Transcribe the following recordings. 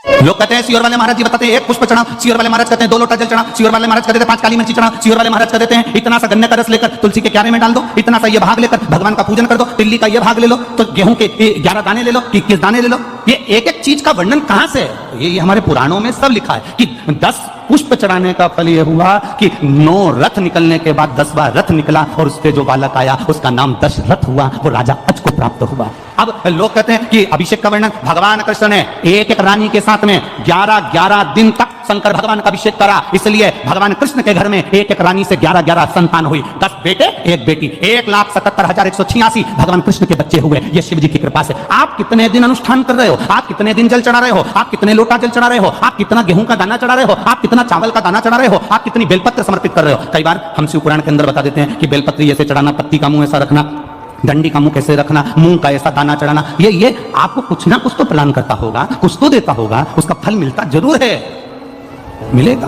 लोग कहते हैं सियोर वाले महाराज जी बताते हैं 1 पुष्प चढ़ा, सियोर वाले महाराज कहते हैं 2 लोटा जल चढ़ा, सियोर वाले महाराज कहते हैं 5 काली मिर्ची चढ़ा, सियोर वाले महाराज कहते हैं इतना सा गन्ने का रस लेकर तुलसी के क्यारे में डाल दो, इतना सा ये भाग लेकर भगवान का पूजन कर दो, तिल्ली का ये भाग ले लो, तो गेहूं के 11 दाने ले लो, 21 दाने ले लो। ये एक एक चीज का वर्णन कहां से है? ये हमारे पुराणों में सब लिखा है कि 10 पुष्प चढ़ाने का फल ये हुआ कि 9 रथ निकलने के बाद 10वां रथ निकला और उससे जो बालक आया उसका नाम दशरथ हुआ, वो राजा अज को प्राप्त हुआ। अब लोग कहते हैं कि अभिषेक का वर्णन भगवान कृष्ण ने एक एक रानी के साथ में 11 दिन तक शंकर भगवान का अभिषेक करा, इसलिए भगवान कृष्ण के घर में एक एक रानी से 11 संतान हुई, 10 बेटे 1 बेटी, 1,77,186 भगवान कृष्ण के बच्चे हुए। ये शिव जी की कृपा से। आप कितने दिन अनुष्ठान कर रहे हो, आप कितने दिन जल चढ़ा रहे हो, आप कितने लोटा जल चढ़ा रहे हो, आप कितना गेहूं का दाना चढ़ा रहे हो, आप कितना चावल का दाना चढ़ा रहे हो, आप कितनी बेलपत्र समर्पित कर रहे हो। कई बार हम शिव पुराण के अंदर बता देते हैं कि बेलपत्री ऐसे चढ़ाना, पत्ती का मुंह ऐसा रखना, डंडी का मुंह कैसे रखना, मुंह का ऐसा दाना चढ़ाना। ये आपको कुछ ना कुछ तो प्रदान करता होगा, कुछ तो देता होगा, उसका फल मिलता जरूर है, मिलेगा।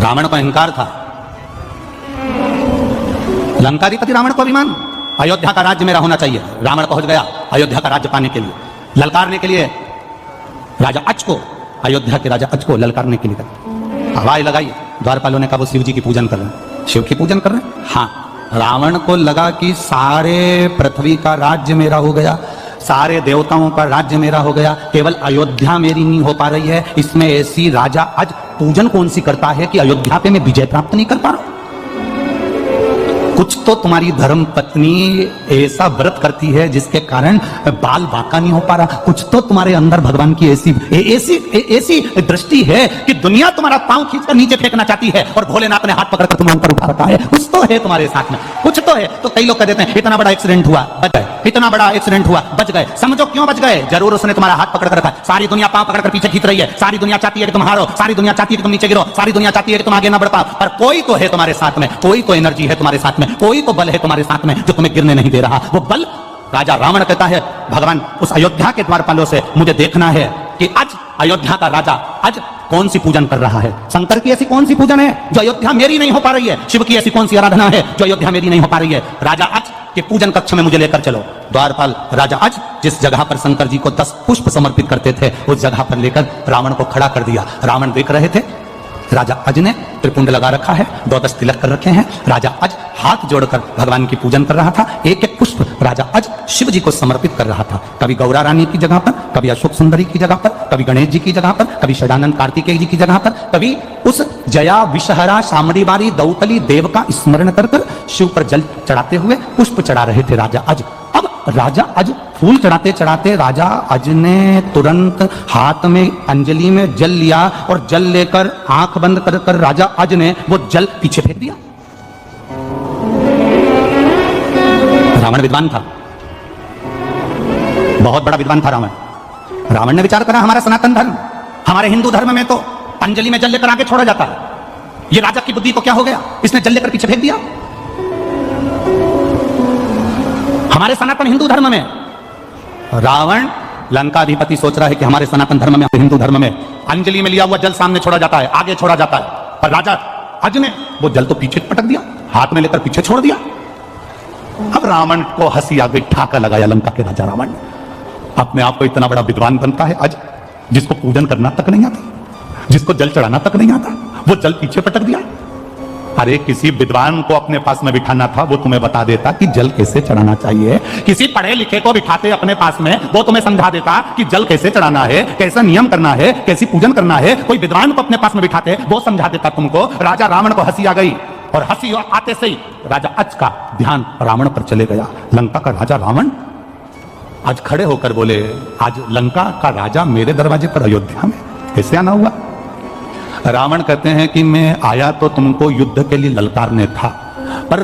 रावण को अहंकार था, लंकाधिपति रावण को अभिमान, अयोध्या का राज्य मेरा होना चाहिए। रावण पहुंच गया अयोध्या का राज्य पाने के लिए, ललकारने के लिए राजा अज को, अयोध्या के राजा अज को ललकारने के लिए आवाज लगाई। द्वारपालों ने कहा वो शिव जी की पूजन कर रहे हैं, शिव की पूजन कर रहे हैं। हाँ, रावण को लगा कि सारे पृथ्वी का राज्य मेरा हो गया, सारे देवताओं का राज्य मेरा हो गया, केवल अयोध्या मेरी नहीं हो पा रही है। इसमें ऐसी राजा आज पूजन कौन सी करता है कि अयोध्या पे मैं विजय प्राप्त नहीं कर पा रहा। कुछ तो तुम्हारी धर्म पत्नी ऐसा व्रत करती है जिसके कारण बाल बांका नहीं हो पा रहा। कुछ तो तुम्हारे अंदर भगवान की ऐसी दृष्टि है कि दुनिया तुम्हारा पांव खींचकर नीचे फेंकना चाहती है और भोलेनाथ ने हाथ पकड़कर तुम्हें ऊपर उठा रखा है। कुछ तो है तुम्हारे साथ में, कुछ तो है। तो कई लोग कह देते हैं इतना बड़ा एक्सीडेंट हुआ बच गए, इतना बड़ा एक्सीडेंट हुआ बच गए। समझो क्यों बच गए? जरूर उसने तुम्हारा हाथ पकड़ कर रखा है। सारी दुनिया पांव पकड़कर पीछे खींच रही है, सारी दुनिया चाहती है कि तुम हारो, सारी दुनिया चाहती है कि तुम नीचे गिरो, सारी दुनिया चाहती है कि तुम आगे ना बढ़ पाओ, पर कोई तो है तुम्हारे साथ में, कोई तो एनर्जी है तुम्हारे साथ में, कोई तो बल है तुम्हारे साथ में जो तुम्हें गिरने नहीं दे रहा। वो बल राजा रावण कहता है भगवान उस अयोध्या के द्वारपालों से मुझे देखना है कि आज अयोध्या का राजा आज कौन सी पूजन कर रहा है। शंकर की ऐसी कौन सी पूजन है जो अयोध्या मेरी नहीं हो पा रही है? शिव की ऐसी कौन सी आराधना है जो अयोध्या मेरी नहीं हो पा रही है? राजा आज के पूजन कक्ष में मुझे लेकर चलो। द्वारपाल राजा आज जिस जगह पर शंकर जी को 10 पुष्प समर्पित करते थे उस जगह पर लेकर रावण को खड़ा कर दिया। रावण देख रहे थे, राजा अज ने त्रिपुंड लगा रखा है, 12 तिलक कर रखे हैं। राजा अज हाथ जोड़कर भगवान की पूजन कर रहा था। एक एक पुष्प राजा अज शिव जी को समर्पित कर रहा था। कभी गौरा रानी की जगह पर, कभी अशोक सुंदरी की जगह पर, कभी गणेश जी की जगह पर, कभी षडानंद कार्तिकेय जी की जगह पर, कभी उस जया विषहरा शामड़ी बारी दौतली देव का स्मरण कर कर शिव पर जल चढ़ाते हुए पुष्प चढ़ा रहे थे राजा अज। अब राजा अज फूल चढ़ाते चढ़ाते राजा अज ने तुरंत हाथ में अंजलि में जल लिया और जल लेकर आंख बंद कर कर राजा अज ने वो जल पीछे फेंक दिया। रावण विद्वान था, बहुत बड़ा विद्वान था रावण। रावण ने विचार करा हमारा सनातन धर्म, हमारे हिंदू धर्म में तो अंजलि में जल लेकर आगे छोड़ा जाता है, ये राजा की बुद्धि को क्या हो गया, इसने जल लेकर पीछे फेंक दिया। हमारे सनातन हिंदू धर्म में रावण लंकाधिपति सोच रहा है कि हमारे सनातन धर्म में, हिंदू धर्म में अंजलि में लिया हुआ जल सामने छोड़ा जाता है, आगे छोड़ा जाता है, पर राजा अज ने वो जल तो पीछे पटक दिया, हाथ में लेकर पीछे छोड़ दिया। अब रावण को हंसी आ गई, ठाका लगाया लंका के राजा रावण ने। अपने आप को इतना बड़ा विद्वान बनता है अज, जिसको पूजन करना तक नहीं आता, जिसको जल चढ़ाना तक नहीं आता, वो जल पीछे पटक दिया। अरे किसी विद्वान को अपने पास में बिठाना था, वो तुम्हें बता देता कि जल कैसे चढ़ाना चाहिए। किसी पढ़े लिखे को बिठाते अपने पास में, वो तुम्हें समझा देता कि जल कैसे चढ़ाना है, कैसा नियम करना है, कैसी पूजन करना है। कोई विद्वान को अपने पास में बिठाते, वो समझा देता तुमको। राजा रावण को हंसी आ गई और हंसी आते से ही राजा अज का ध्यान रावण पर चले गया। लंका का राजा रावण आज खड़े होकर बोले, आज लंका का राजा मेरे दरवाजे पर अयोध्या में कैसे आना हुआ? रावण कहते हैं कि मैं आया तो तुमको युद्ध के लिए ललकारने था, पर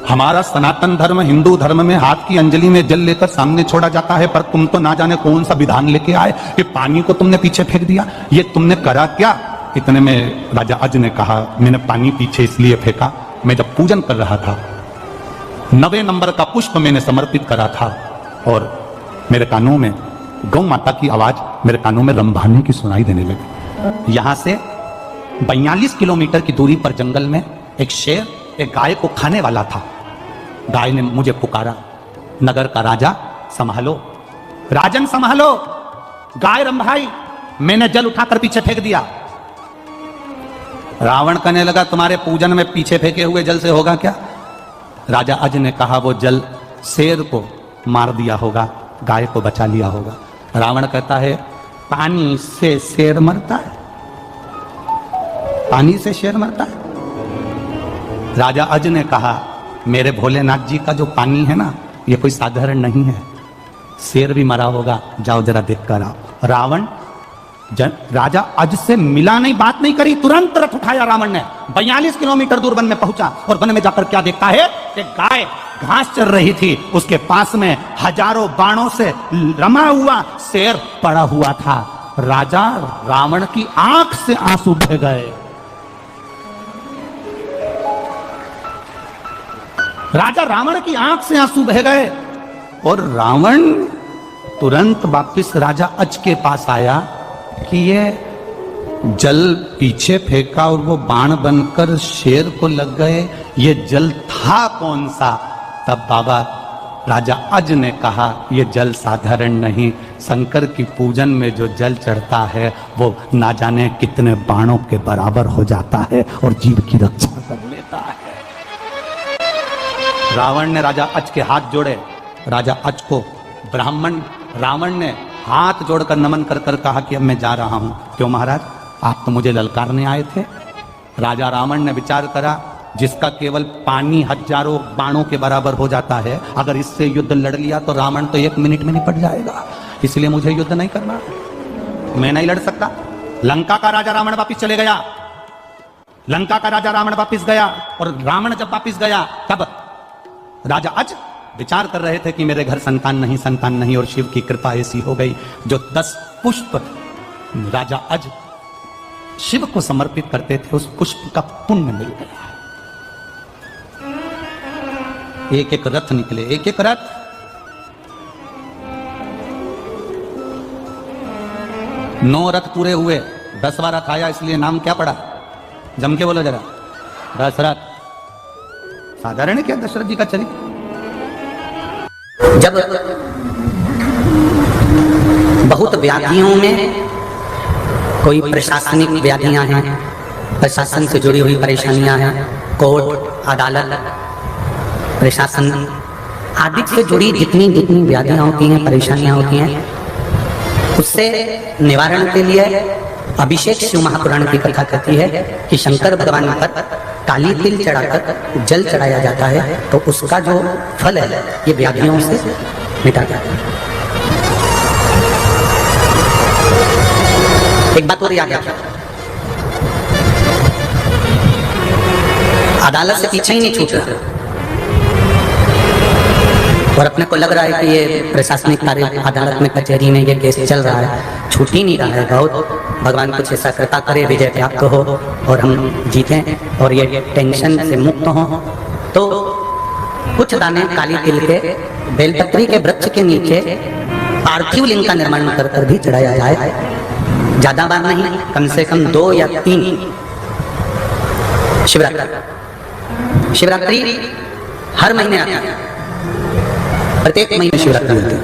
हमारा सनातन धर्म हिंदू धर्म में हाथ की अंजलि में जल लेकर सामने छोड़ा जाता है, पर तुम तो ना जाने कौन सा विधान लेके आए कि पानी को तुमने पीछे फेंक दिया। ये तुमने करा क्या? इतने में राजा अज ने कहा, मैंने पानी पीछे इसलिए फेंका, मैं जब पूजन कर रहा था 9वें नंबर का पुष्प मैंने समर्पित करा था और मेरे कानों में गौ माता की आवाज मेरे कानों में रंभाने की सुनाई देने लगी। यहां से 42 किलोमीटर की दूरी पर जंगल में एक शेर एक गाय को खाने वाला था। गाय ने मुझे पुकारा, नगर का राजा संभालो, राजन संभालो, गाय रंभाई, मैंने जल उठाकर पीछे फेंक दिया। रावण कहने लगा तुम्हारे पूजन में पीछे फेंके हुए जल से होगा क्या? राजा अज ने कहा वो जल शेर को मार दिया होगा, गाय को बचा लिया होगा। रावण कहता है पानी से शेर मरता है? पानी से शेर मरता है? राजा अज ने कहा मेरे भोलेनाथ जी का जो पानी है ना, ये कोई साधारण नहीं है, शेर भी मरा होगा, जाओ जरा देख कर आओ। रावण राजा अज से मिला नहीं, बात नहीं करी, तुरंत रथ उठाया रावण ने, 42 किलोमीटर दूर वन में पहुंचा और वन में जाकर क्या देखता है कि गाय घास चर रही थी, उसके पास में हजारों बाणों से रमा हुआ शेर पड़ा हुआ था। राजा रावण की आंख से आंसू बह गए। राजा रावण की आंख से आंसू बह गए और रावण तुरंत वापिस राजा अज के पास आया कि ये जल पीछे फेंका और वो बाण बनकर शेर को लग गए, ये जल था कौन सा? तब बाबा राजा अज ने कहा ये जल साधारण नहीं, शंकर की पूजन में जो जल चढ़ता है वो ना जाने कितने बाणों के बराबर हो जाता है और जीव की रक्षा कर लेता है। रावण ने राजा अज के हाथ जोड़े, राजा अज को रावण ने हाथ जोड़कर नमन कर कर कहा कि अब मैं जा रहा हूं। क्यों महाराज, आप तो मुझे ललकारने आए थे। राजा रावण ने विचार करा जिसका केवल पानी हजारों बाणों के बराबर हो जाता है, अगर इससे युद्ध लड़ लिया तो रावण तो 1 मिनट में निपट जाएगा, इसलिए मुझे युद्ध नहीं करना, मैं नहीं लड़ सकता। लंका का राजा रावण वापिस चले गया, लंका का राजा रावण वापिस गया और रावण जब वापिस गया तब राजा अज विचार कर रहे थे कि मेरे घर संतान नहीं और शिव की कृपा ऐसी हो गई जो 10 पुष्प राजा अज शिव को समर्पित करते थे, उस पुष्प का पुण्य मिल गया। एक एक रथ निकले, एक एक रथ। नौ रथ पूरे हुए, 10वां रथ आया, इसलिए नाम क्या पड़ा? जम के बोलो जरा, दशरथ। साधारण है क्या दशरथ जी का चरित्र? जब बहुत व्याधियों में कोई प्रशासनिक व्याधियां हैं, प्रशासन से जुड़ी हुई परेशानियां हैं, कोर्ट अदालत प्रशासन आदि से जुड़ी जितनी व्याधियां होती हैं, परेशानियां होती हैं, उससे निवारण के लिए अभिषेक शिव महापुराण की कथा कहती है कि शंकर भगवान पर काली तिल चढ़ाकर जल चढ़ाया जाता है तो उसका जो फल है ये व्याधियों से मिटा जाता है। एक बात और याद रखिए, अदालत से पीछे ही नहीं छूट रहा और अपने को लग रहा है कि ये प्रशासनिक कार्य अदालत में कचहरी में ये केस चल रहा है, छूट ही नहीं रहा है। बहुत भगवान कुछ ऐसा कृपा करे, विजय प्राप्त हो और हम जीतें और ये टेंशन से मुक्त हो। तो कुछ दाने काली तिल के बेलपत्री के वृक्ष के नीचे पार्थिव लिंग का निर्माण कर कर भी चढ़ाया जाए, ज्यादा बार नहीं, कम से कम 2 या 3। शिवरात्रि हर महीने आता है, प्रत्येक महीने शिवरात्रि होती है।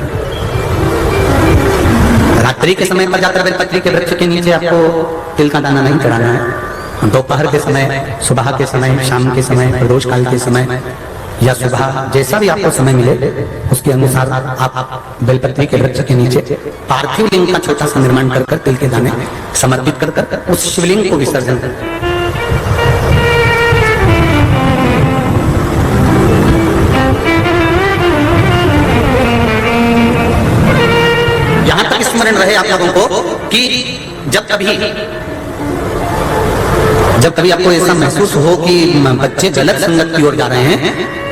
रात्रि के समय पर जाकर बेलपत्री के वृक्ष के नीचे आपको तिल का दाना नहीं चढ़ाना है। दोपहर के समय, सुबह के समय, शाम के समय, प्रदोष काल के समय या सुबह, जैसा भी आपको समय मिले उसके अनुसार आप बेलपत्री के वृक्ष के नीचे पार्थिव लिंग का छोटा सा निर्माण कर कर तिल के दाने समर्पित कर कर उस शिवलिंग को विसर्जन कर। स्मरण रहे आप लोगों को कि जब कभी आपको ऐसा महसूस हो कि बच्चे गलत संगत की ओर जा रहे हैं,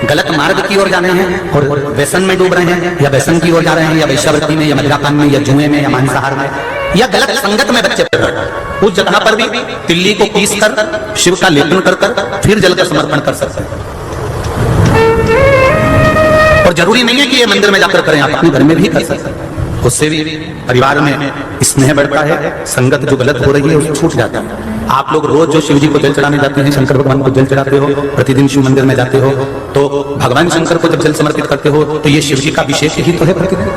गलत मार्ग की ओर जा रहे हैं और व्यसन में डूब रहे हैं, या व्यसन की ओर जा रहे हैं, या वेश्यावृत्ति में, या मदिरापान में, या जुए में, या मांसाहार में, या गलत संगत में बच्चे पड़ रहे हैं, उस जगह पर भी तिल्ली को पीस कर शिव का लेपन कर फिर जल का समर्पण कर सकते हैं। और जरूरी नहीं है कि ये मंदिर में जाकर करें, आप अपने घर में भी कर सकते हैं। उससे भी परिवार में स्नेह बढ़ता है, संगत जो गलत हो रही है उसको छूट जाता है। आप लोग रोज जो शिव जी को जल चढ़ाने जाते हैं, शंकर भगवान को जल चढ़ाते हो, प्रतिदिन शिव मंदिर में जाते हो, तो भगवान शंकर को जब जल समर्पित करते हो तो ये शिव जी का अभिषेक ही तो है प्रतिदिन।